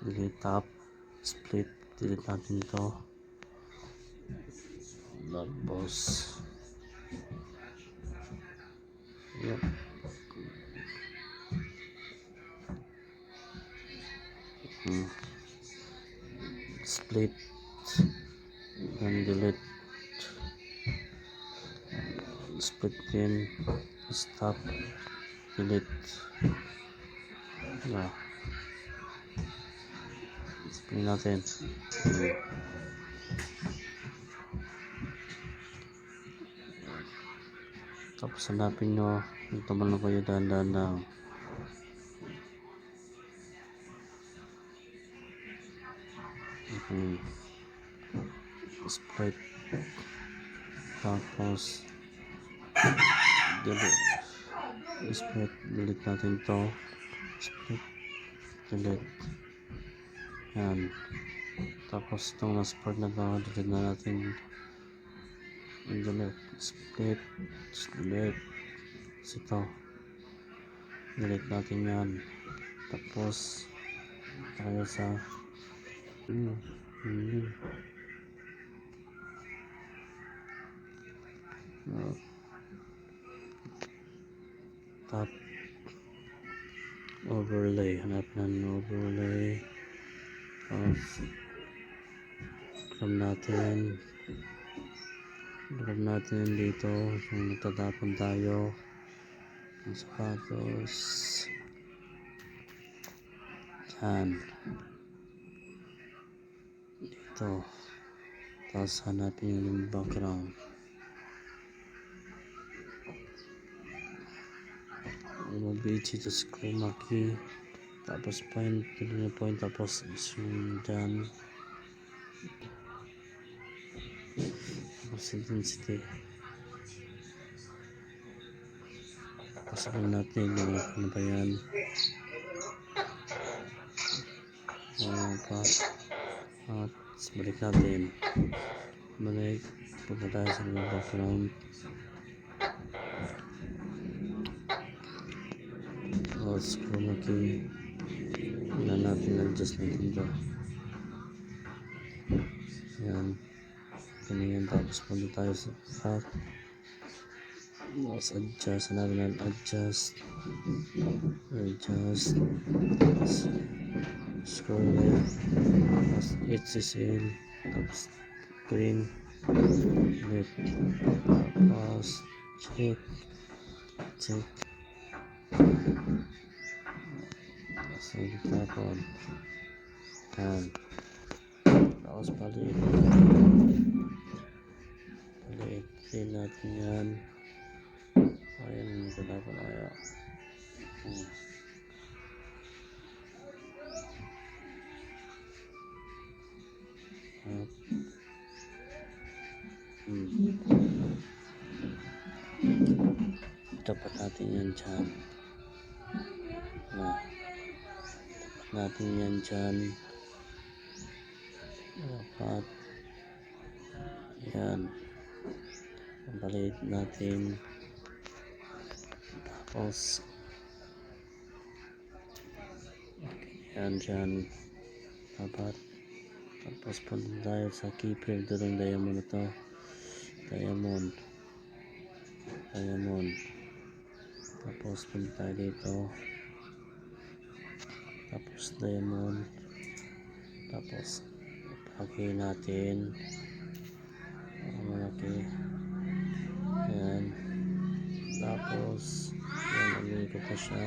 delete top, split, delete natin to. Tapos yep, split and delete, split din, stop, delete. Split natin. Tapos hanapin nyo, tumal na kayo dahan-dahan lang. Split, tapos delete, split, delete natin to, split, delete, yan. Tapos itong last part na to, delete na natin, delete, split, delete, ito, delete natin yan. Tapos tayo sa top, overlay, hanapin ng overlay, grab natin dito kung natatapon tayo ng sapatos, yan dito. Tapos hanapin yung background, mabitsi to chroma key, tapos point, tapos zoom dyan, tapos intensity. Pasakin natin yung ano ba yan, at balik natin, punta tayo sa background, chroma key, yan natin, adjust natin ito, yan ganyan. Tapos punta tayo sa back, tapos adjust, hanapin natin adjust, scroll left, tapos HSL, tapos green, left, tapos check, sige tapon, yan. Tapos balik din natin yan. Ayan, maganda kaya. Dapat natin yan dyan. Dapat natin yan dyan. Dapat yan. Balik natin. Tapos yan dyan. Dapat. Tapos punta tayo sa keyframe. Ito yung diamond ito. Diamond. Tapos punta tayo dito. Tapos diamond. Tapos laki natin. Malaki. Ayan. Tapos yan, nag-iikot na siya.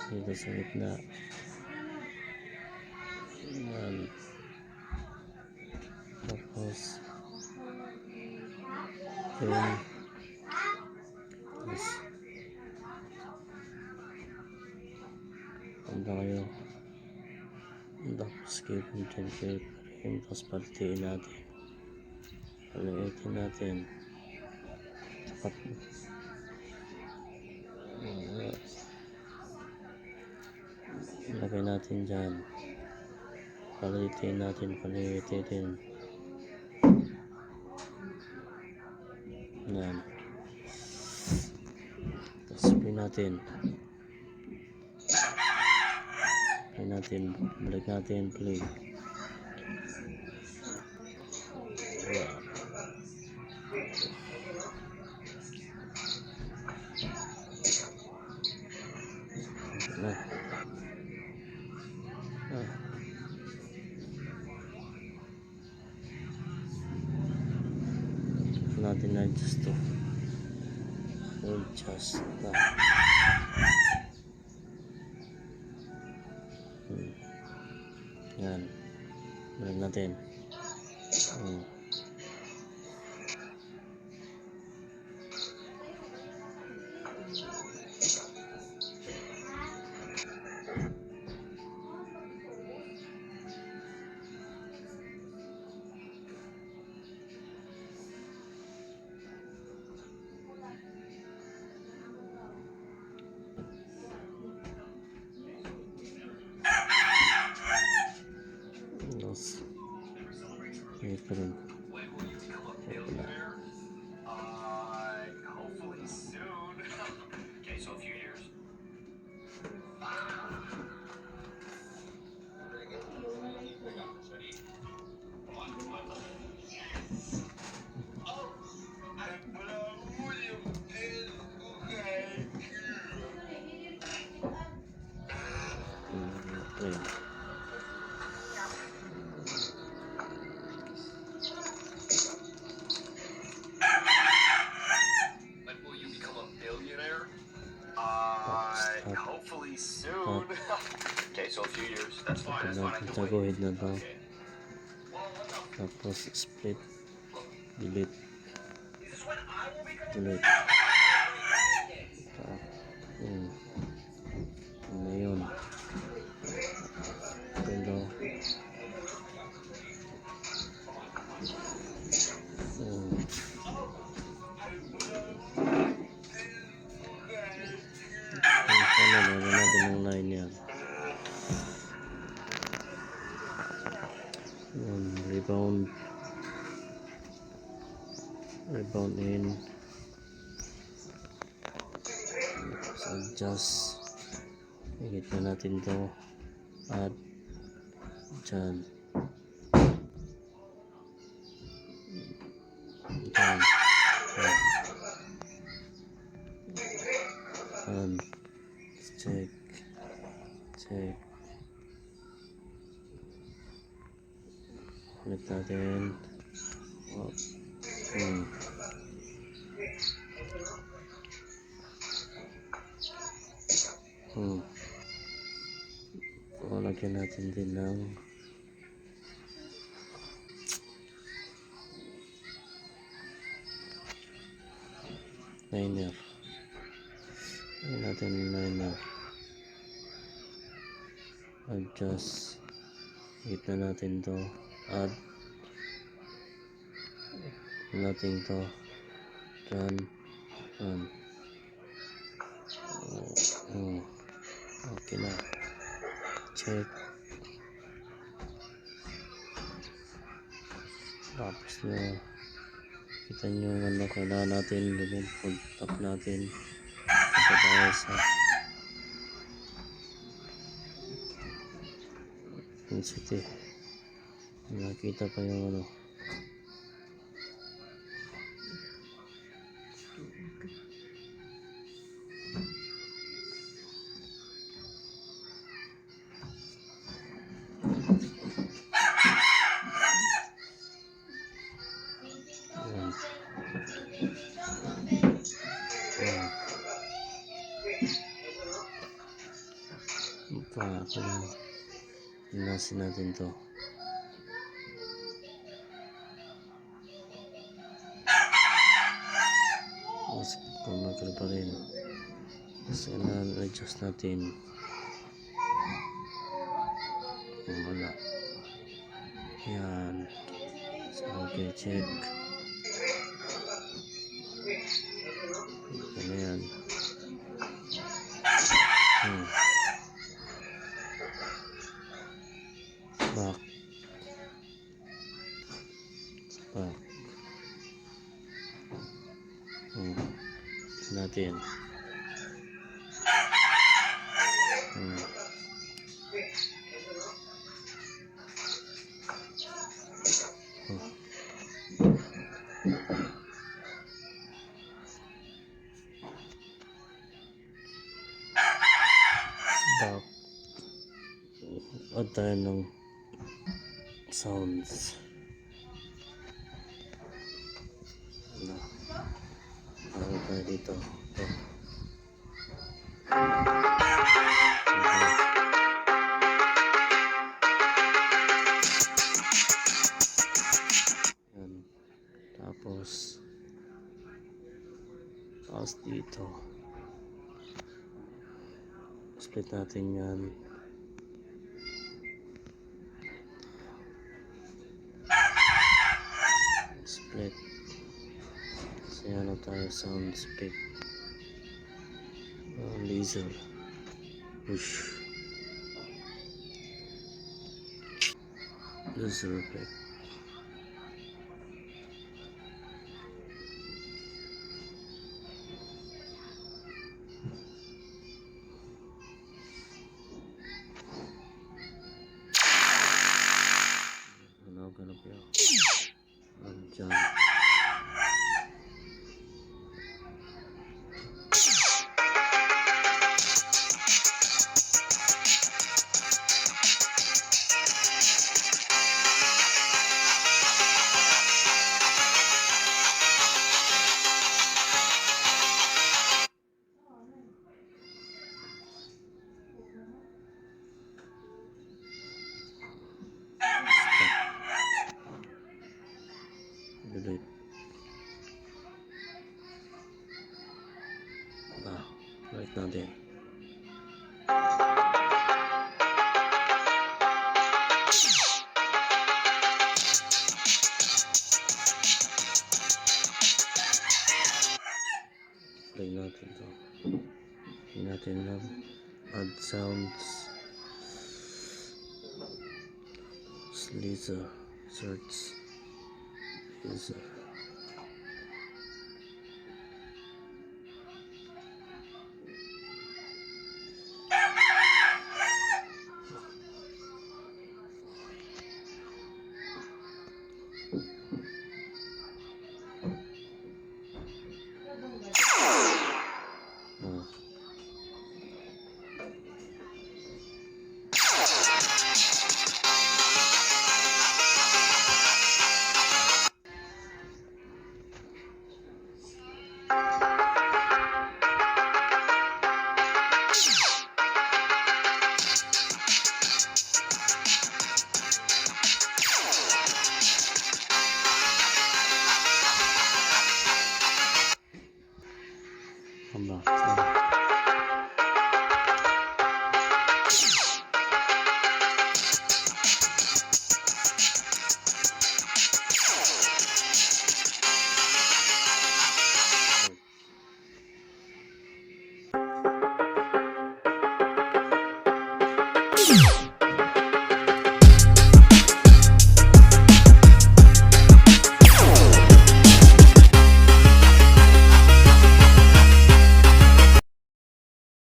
Dito sa gitna. Ayan. Tapos ayan. Tapos punta kayo. Tapos skip and frame. Tapos palitin natin. Tapat ilagay natin dyan. Palitin natin. Yan. natin. Balik natin, play. Natin adjust to. Adjust na. Yan. Balik natin. Wait pa rin. Hopefully soon. Okay, so a few years. Hopefully soon. Okay, so a few years. That's fine. That's fine. I can wait. Taguhid na to. Tapos split. Delete. Delete. Ano yun? Pero lagyan natin ng line yan. Rebound in, adjust, higit na natin to, add dyan, and check ulit natin. Lagyan natin din ng liner. Lagyan natin ng liner. Adjust, hit na natin to, add natin to dyan, okay na, check, tapos na kita nyo ano kailangan natin, remove full top natin, ito tayo sa intensity, nakita pa yung ano. Pinasin natin to. Mas kumakal pa rin. Kasi na-adjust natin. Wala. Yan. So, okay, check. Ano yan? Back. Natin. tayo ng sounds. Ano? Ano tayo dito? Ito. Yan. Tapos dito. Split natin yan. Split. So yan na tayo sound split. Laser. Push. Laser effect. Ganap yun. Andyan. Delete. Right natin. Play natin to. Play natin lang. Add sounds. Laser. Search. Laser.